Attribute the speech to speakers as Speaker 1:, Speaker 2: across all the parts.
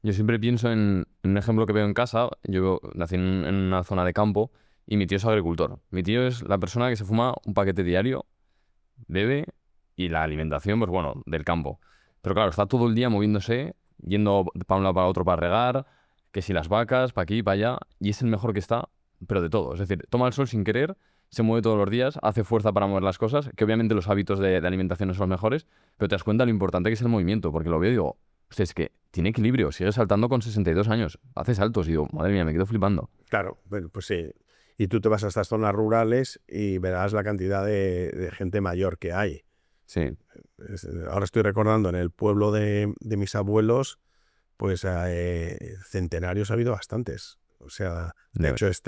Speaker 1: Yo siempre pienso en un ejemplo que veo en casa. Yo nací en una zona de campo y mi tío es agricultor. Mi tío es la persona que se fuma un paquete diario, bebe y la alimentación, pues bueno, del campo. Pero claro, está todo el día moviéndose, yendo para un lado para otro para regar, que si las vacas, para aquí, para allá, y es el mejor que está, pero de todo. Es decir, toma el sol sin querer, se mueve todos los días, hace fuerza para mover las cosas, que obviamente los hábitos de alimentación no son los mejores, pero te das cuenta de lo importante que es el movimiento, porque lo veo y digo, hostia, es que tiene equilibrio, sigue saltando con 62 años, hace saltos y digo, madre mía, me quedo flipando.
Speaker 2: Claro, bueno, pues sí. Y tú te vas a estas zonas rurales y verás la cantidad de gente mayor que hay.
Speaker 1: Sí,
Speaker 2: Ahora estoy recordando en el pueblo de mis abuelos, pues centenarios ha habido bastantes. O sea, de
Speaker 1: ya
Speaker 2: hecho,
Speaker 1: ves.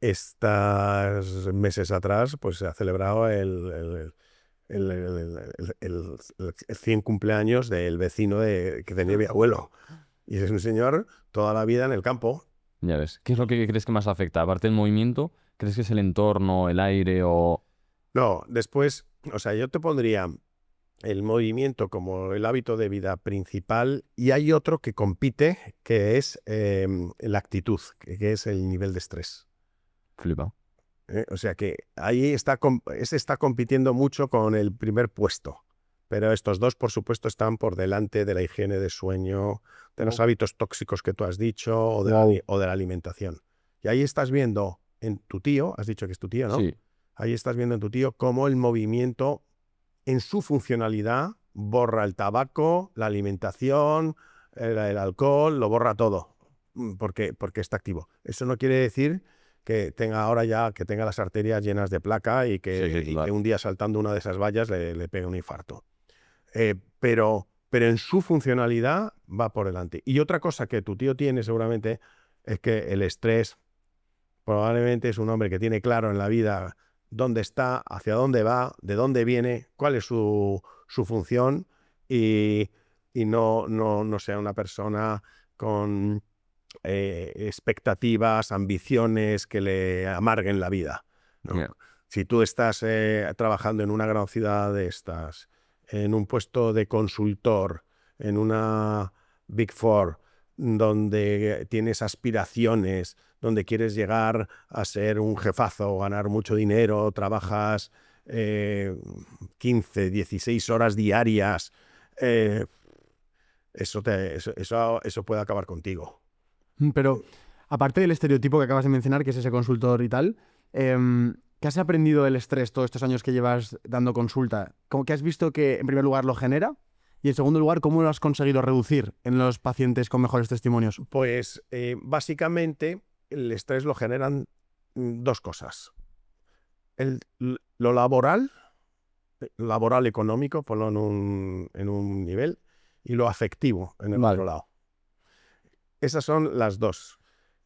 Speaker 2: estos meses atrás, pues se ha celebrado el 100 cumpleaños del vecino que tenía mi abuelo. Y es un señor toda la vida en el campo.
Speaker 1: Ya ves. ¿Qué es lo que crees que más afecta? Aparte del movimiento, ¿crees que es el entorno, el aire o...?
Speaker 2: No, después, o sea, yo te pondría el movimiento como el hábito de vida principal y hay otro que compite, que es la actitud, que es el nivel de estrés.
Speaker 1: Flipa.
Speaker 2: O sea que ahí ese está compitiendo mucho con el primer puesto. Pero estos dos, por supuesto, están por delante de la higiene de sueño, de los hábitos tóxicos que tú has dicho
Speaker 1: Wow.
Speaker 2: o de la alimentación. Y ahí estás viendo en tu tío, has dicho que es tu tío, ¿no?
Speaker 1: Sí,
Speaker 2: Ahí estás viendo en tu tío cómo el movimiento en su funcionalidad borra el tabaco, la alimentación, el alcohol, lo borra todo, porque está activo. Eso no quiere decir que tenga ahora ya que tenga las arterias llenas de placa
Speaker 1: sí, sí,
Speaker 2: y que
Speaker 1: claro.
Speaker 2: un día saltando una de esas vallas le pegue un infarto. Pero en su funcionalidad va por delante. Y otra cosa que tu tío tiene seguramente es que el estrés probablemente es un hombre que tiene claro en la vida dónde está, hacia dónde va, de dónde viene, cuál es su función y, y no sea una persona con expectativas, ambiciones que le amarguen la vida, ¿no?
Speaker 1: Ya.
Speaker 2: Si tú estás trabajando en una gran ciudad de estas, en un puesto de consultor, en una Big Four, donde tienes aspiraciones, donde quieres llegar a ser un jefazo, ganar mucho dinero, trabajas 15, 16 horas diarias, eh, eso puede acabar contigo.
Speaker 3: Pero aparte del estereotipo que acabas de mencionar, que es ese consultor y tal, ¿qué has aprendido del estrés todos estos años que llevas dando consulta? ¿Cómo que has visto que en primer lugar lo genera? Y en segundo lugar, ¿cómo lo has conseguido reducir en los pacientes con mejores testimonios?
Speaker 2: Pues básicamente el estrés lo generan dos cosas. Lo laboral económico, ponlo en un nivel, y lo afectivo en el otro
Speaker 3: Vale,
Speaker 2: lado. Esas son las dos.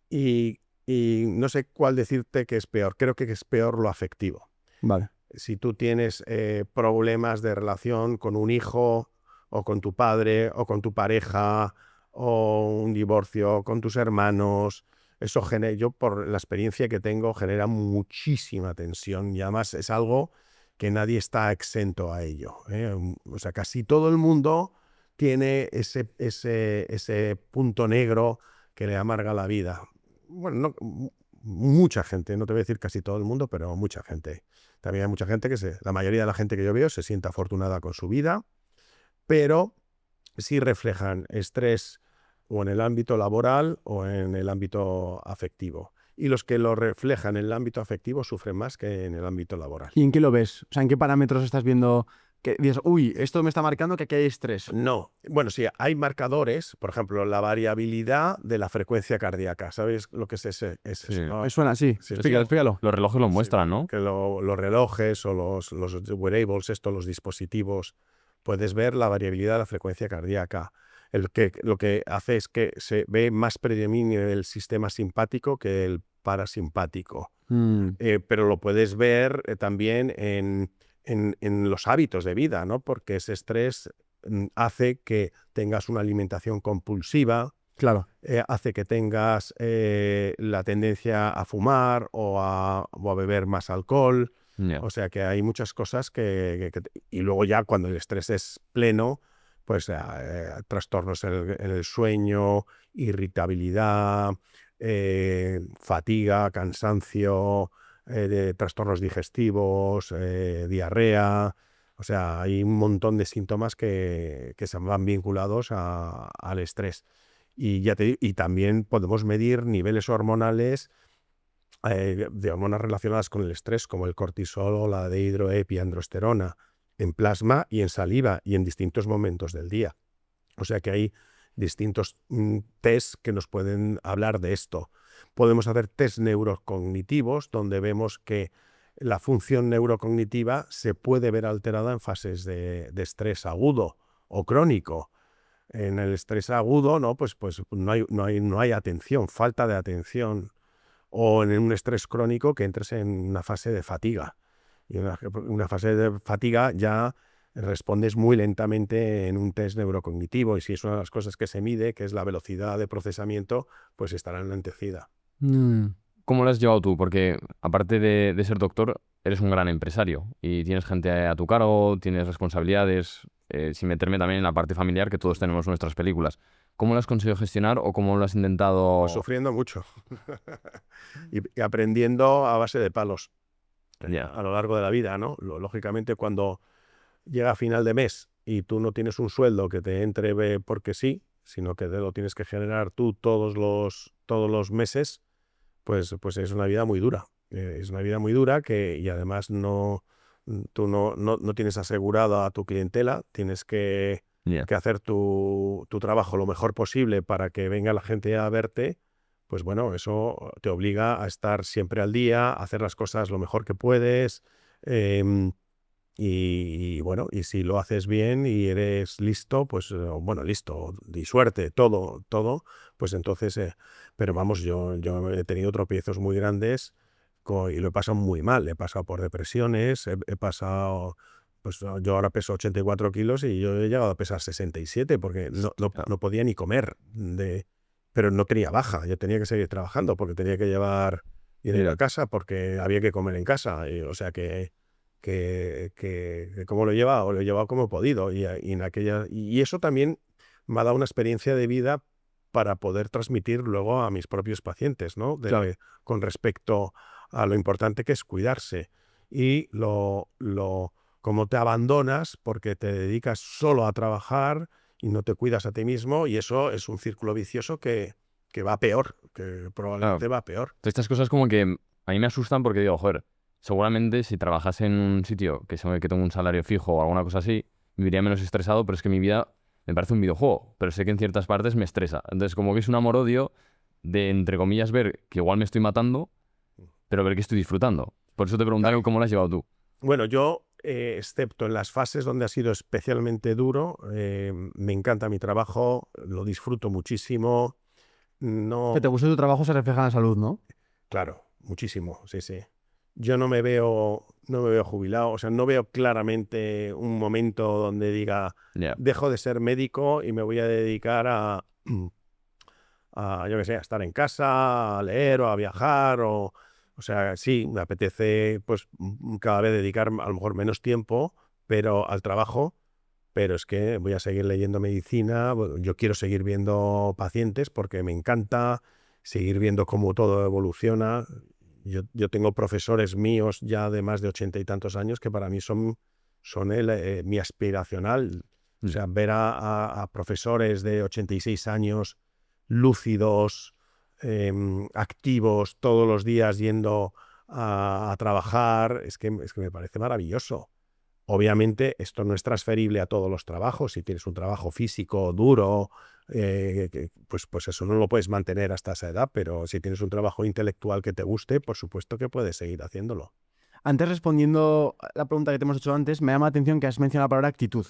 Speaker 2: Y no sé cuál decirte que es peor. Creo que es peor lo afectivo.
Speaker 3: vale.
Speaker 2: Si tú tienes problemas de relación con un hijo o con tu padre o con tu pareja o un divorcio con tus hermanos, eso genera, yo por la experiencia que tengo, genera muchísima tensión y además es algo que nadie está exento a ello, ¿eh? O sea, casi todo el mundo tiene ese punto negro que le amarga la vida. Bueno, mucha gente, no te voy a decir casi todo el mundo, pero mucha gente. También hay mucha gente la mayoría de la gente que yo veo se siente afortunada con su vida, pero sí reflejan estrés o en el ámbito laboral o en el ámbito afectivo. Y los que lo reflejan en el ámbito afectivo sufren más que en el ámbito laboral.
Speaker 3: ¿Y en qué lo ves? O sea, ¿en qué parámetros estás viendo que dices, uy, esto me está marcando que aquí hay estrés?
Speaker 2: No, bueno, sí, hay marcadores, por ejemplo, la variabilidad de la frecuencia cardíaca. ¿Sabes lo que es
Speaker 1: Sí.
Speaker 2: eso, no?
Speaker 3: Me suena así.
Speaker 2: Sí,
Speaker 3: Explícalo, explícalo.
Speaker 1: Los relojes lo
Speaker 2: sí,
Speaker 1: muestran, ¿no?
Speaker 2: que los relojes o los wearables, los dispositivos, puedes ver la variabilidad de la frecuencia cardíaca. Lo que hace es que se ve más predominio el sistema simpático que el parasimpático.
Speaker 3: Mm,
Speaker 2: Pero lo puedes ver también en los hábitos de vida, ¿no? Porque ese estrés hace que tengas una alimentación compulsiva,
Speaker 3: claro.
Speaker 2: hace que tengas la tendencia a fumar o a beber más alcohol.
Speaker 1: Ya.
Speaker 2: O sea que hay muchas cosas y luego ya cuando el estrés es pleno, pues trastornos en el sueño, irritabilidad, fatiga, cansancio, trastornos digestivos, diarrea. O sea, hay un montón de síntomas que se van vinculados al estrés. Y también podemos medir niveles hormonales de hormonas relacionadas con el estrés, como el cortisol o la dihidroepiandrosterona, en plasma y en saliva y en distintos momentos del día. O sea que hay distintos test que nos pueden hablar de esto. Podemos hacer test neurocognitivos donde vemos que la función neurocognitiva se puede ver alterada en fases de estrés agudo o crónico. En el estrés agudo, ¿no? Pues no hay atención, falta de atención. O en un estrés crónico que entres en una fase de fatiga. Y una fase de fatiga ya respondes muy lentamente en un test neurocognitivo, y si es una de las cosas que se mide, que es la velocidad de procesamiento, pues estará enlentecida.
Speaker 1: ¿Cómo lo has llevado tú? Porque aparte de ser doctor, eres un gran empresario y tienes gente a tu cargo, tienes responsabilidades, sin meterme también en la parte familiar, que todos tenemos nuestras películas. ¿Cómo lo has conseguido gestionar o cómo lo has intentado?
Speaker 2: Pues sufriendo mucho y aprendiendo a base de palos
Speaker 1: Ya.
Speaker 2: a lo largo de la vida, ¿no? Lógicamente, cuando llega a final de mes y tú no tienes un sueldo que te entre porque sí, sino que te lo tienes que generar tú todos los meses, pues es una vida muy dura. Es una vida muy dura y además tú no tienes asegurado a tu clientela, tienes que
Speaker 1: Ya.
Speaker 2: hacer tu trabajo lo mejor posible para que venga la gente a verte. Pues bueno, eso te obliga a estar siempre al día, a hacer las cosas lo mejor que puedes. Y bueno, y si lo haces bien y eres listo, pues bueno, listo, y suerte, todo, pues entonces, pero vamos, yo he tenido tropiezos muy grandes y lo he pasado muy mal. He pasado por depresiones, he pasado, pues yo ahora peso 84 kilos y yo he llegado a pesar 67 porque no podía ni comer, pero no tenía baja, yo tenía que seguir trabajando porque tenía que llevar dinero a casa porque había que comer en casa, o sea que cómo lo he llevado como he podido. Y eso también me ha dado una experiencia de vida para poder transmitir luego a mis propios pacientes, ¿no?
Speaker 1: Claro.
Speaker 2: Con respecto a lo importante que es cuidarse y cómo te abandonas porque te dedicas solo a trabajar y no te cuidas a ti mismo, y eso es un círculo vicioso que va peor, que probablemente va peor.
Speaker 1: Entonces, estas cosas como que a mí me asustan porque digo, joder, seguramente si trabajase en un sitio que sé que tengo un salario fijo o alguna cosa así, viviría menos estresado, pero es que mi vida me parece un videojuego, pero sé que en ciertas partes me estresa. Entonces, como que es un amor-odio de, entre comillas, ver que igual me estoy matando, pero ver que estoy disfrutando. Por eso te preguntaba cómo lo has llevado tú.
Speaker 2: Bueno, yo, excepto en las fases donde ha sido especialmente duro, me encanta mi trabajo, lo disfruto muchísimo. No,
Speaker 3: Que te guste tu trabajo se refleja en la salud, ¿no?
Speaker 2: claro, muchísimo, sí, sí. Yo no me veo jubilado, o sea, no veo claramente un momento donde diga,
Speaker 1: Ya.
Speaker 2: dejo de ser médico y me voy a dedicar yo qué sé, a estar en casa, a leer o a viajar, o sea, sí, me apetece pues cada vez dedicar a lo mejor menos tiempo, pero al trabajo, pero es que voy a seguir leyendo medicina, yo quiero seguir viendo pacientes porque me encanta seguir viendo cómo todo evoluciona. Yo tengo profesores míos ya de más de 80 y tantos años que para mí son mi aspiracional. O sea, ver a profesores de 86 años lúcidos, activos, todos los días yendo a trabajar, es que me parece maravilloso. Obviamente esto no es transferible a todos los trabajos. Si tienes un trabajo físico duro, pues eso no lo puedes mantener hasta esa edad, pero si tienes un trabajo intelectual que te guste, por supuesto que puedes seguir haciéndolo.
Speaker 3: Antes, respondiendo a la pregunta que te hemos hecho antes, me llama la atención que has mencionado la palabra actitud.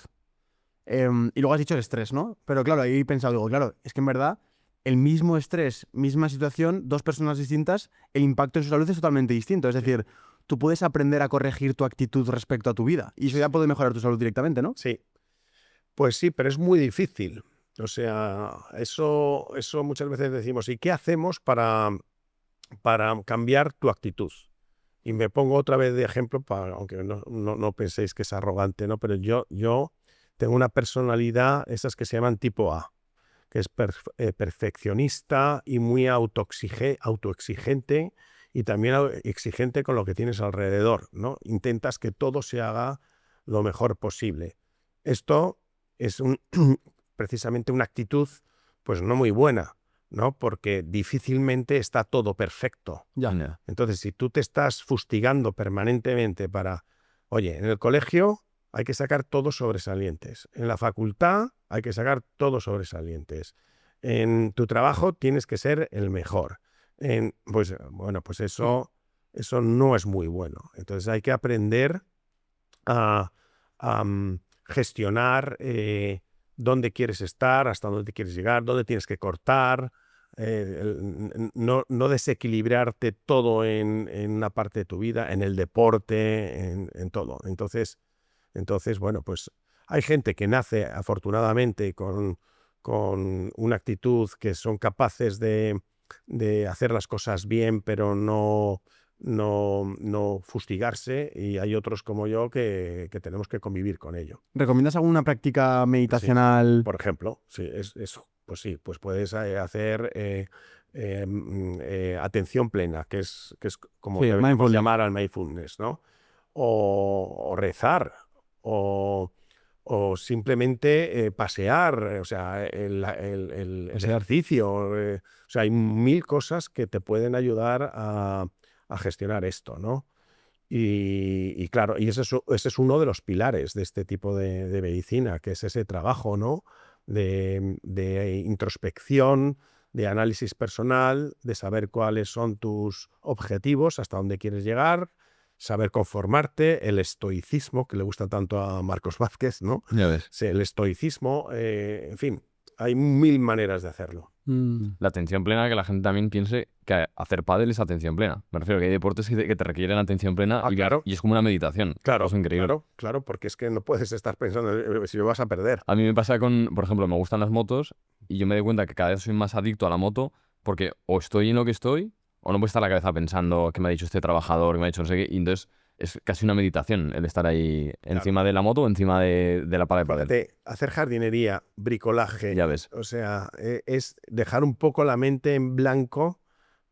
Speaker 3: Y luego has dicho el estrés, ¿no? Pero claro, ahí he pensado, digo, claro, es que en verdad el mismo estrés, misma situación, dos personas distintas, el impacto en su salud es totalmente distinto. Es decir, tú puedes aprender a corregir tu actitud respecto a tu vida y eso ya puede mejorar tu salud directamente, ¿no?
Speaker 2: Sí, pues sí, pero es muy difícil. O sea, eso muchas veces decimos, ¿y qué hacemos para cambiar tu actitud? Y me pongo otra vez de ejemplo, aunque no penséis que es arrogante, ¿no? Pero yo tengo una personalidad, esas que se llaman tipo A, que es perfeccionista y muy autoexigente y también exigente con lo que tienes alrededor, ¿no? Intentas que todo se haga lo mejor posible. Esto es precisamente una actitud pues no muy buena, ¿no? Porque difícilmente está todo perfecto.
Speaker 1: Ya.
Speaker 2: Entonces, si tú te estás fustigando permanentemente para, oye, en el colegio hay que sacar todos sobresalientes, en la facultad hay que sacar todos sobresalientes, en tu trabajo tienes que ser el mejor. Pues eso no es muy bueno. Entonces hay que aprender a, gestionar dónde quieres estar, hasta dónde quieres llegar, dónde tienes que cortar, no desequilibrarte todo en una parte de tu vida, en el deporte, en todo. Entonces, bueno, pues hay gente que nace afortunadamente con una actitud que son capaces de hacer las cosas bien, pero no fustigarse, y hay otros como yo que tenemos que convivir con ello.
Speaker 3: ¿Recomiendas alguna práctica meditacional?
Speaker 2: Por ejemplo, sí, pues puedes hacer atención plena, que es como
Speaker 3: Sí,
Speaker 2: deberíamos
Speaker 3: mindfulness.
Speaker 2: llamar al mindfulness, ¿no? O rezar, o simplemente pasear, o sea, el
Speaker 3: Pasear.
Speaker 2: ejercicio. O sea, hay 1000 cosas que te pueden ayudar a gestionar esto, ¿no? Y claro, y ese es uno de los pilares de este tipo de medicina, que es ese trabajo, ¿no? De introspección, de análisis personal, de saber cuáles son tus objetivos, hasta dónde quieres llegar, saber conformarte, el estoicismo, que le gusta tanto a Marcos Vázquez, ¿no?
Speaker 1: Ya ves.
Speaker 2: Sí, el estoicismo, en fin, hay 1000 maneras de hacerlo.
Speaker 1: La atención plena, que la gente también piense que hacer pádel es atención plena. Me refiero que hay deportes que te requieren atención plena
Speaker 2: Claro.
Speaker 1: y es como una meditación.
Speaker 2: Claro,
Speaker 1: Es increíble.
Speaker 2: claro, porque es que no puedes estar pensando si lo vas a perder.
Speaker 1: A mí me pasa por ejemplo, me gustan las motos y yo me doy cuenta que cada vez soy más adicto a la moto porque o estoy en lo que estoy o no puedo estar la cabeza pensando qué me ha dicho este trabajador, qué me ha dicho no sé qué. Y entonces es casi una meditación el estar ahí encima de la moto o encima de la pala de pádel.
Speaker 2: Fíjate, hacer jardinería, bricolaje,
Speaker 1: Ya ves.
Speaker 2: o sea, es dejar un poco la mente en blanco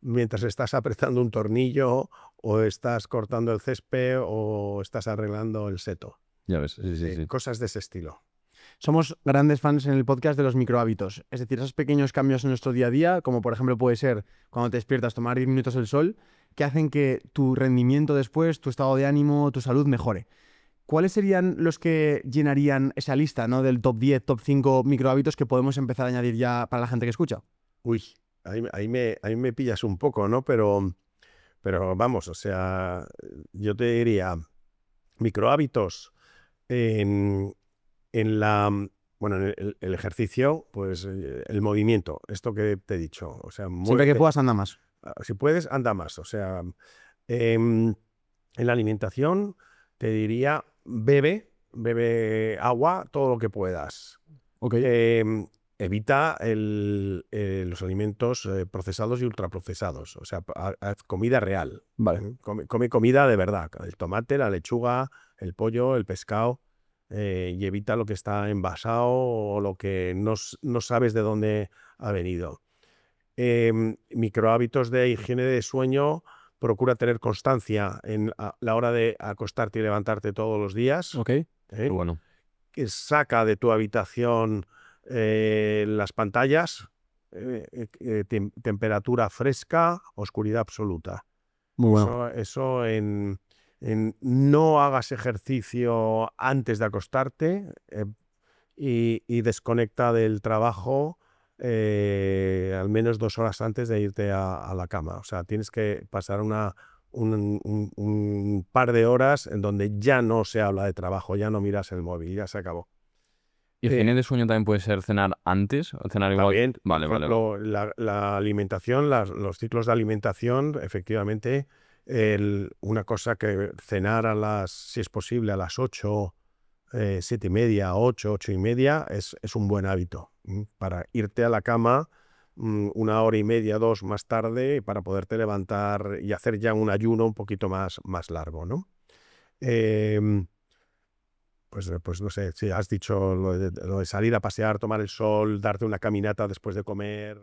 Speaker 2: mientras estás apretando un tornillo o estás cortando el césped o estás arreglando el seto.
Speaker 1: Ya ves, sí.
Speaker 2: Cosas de ese estilo.
Speaker 3: Somos grandes fans en el podcast de los microhábitos, es decir, esos pequeños cambios en nuestro día a día, como por ejemplo puede ser cuando te despiertas tomar 10 minutos el sol, que hacen que tu rendimiento después, tu estado de ánimo, tu salud mejore. ¿Cuáles serían los que llenarían esa lista, ¿no? Del top 10, top 5 microhábitos que podemos empezar a añadir ya para la gente que escucha?
Speaker 2: Uy, ahí me pillas un poco, ¿no? Pero vamos, o sea, yo te diría microhábitos en el ejercicio, pues el movimiento, esto que te he dicho. O sea,
Speaker 3: Siempre que puedas, anda más.
Speaker 2: si puedes, anda más. O sea, en la alimentación te diría bebe agua todo lo que puedas.
Speaker 3: Ok.
Speaker 2: Evita los alimentos procesados y ultraprocesados. O sea, haz comida real.
Speaker 3: Vale.
Speaker 2: Come comida de verdad. El tomate, la lechuga, el pollo, el pescado. Y evita lo que está envasado o lo que no sabes de dónde ha venido. Microhábitos de higiene de sueño. Procura tener constancia en la hora de acostarte y levantarte todos los días.
Speaker 3: Ok.
Speaker 1: Qué bueno.
Speaker 2: Que saca de tu habitación las pantallas, temperatura fresca, oscuridad absoluta.
Speaker 3: Muy bueno.
Speaker 2: Eso no hagas ejercicio antes de acostarte y desconecta del trabajo al menos 2 horas antes de irte a la cama. O sea, tienes que pasar un par de horas en donde ya no se habla de trabajo, ya no miras el móvil, ya se acabó.
Speaker 1: ¿Higiene de sueño también puede ser cenar antes o cenar igual?
Speaker 2: También,
Speaker 1: Vale.
Speaker 2: por ejemplo, la alimentación, los ciclos de alimentación, efectivamente, una cosa que cenar si es posible, a las 8, 7:30, 8:30, es un buen hábito para irte a la cama 1 hora y media, 2 más tarde, para poderte levantar y hacer ya un ayuno un poquito más largo, ¿no? Pues no sé, sí, has dicho lo de salir a pasear, tomar el sol, darte una caminata después de comer.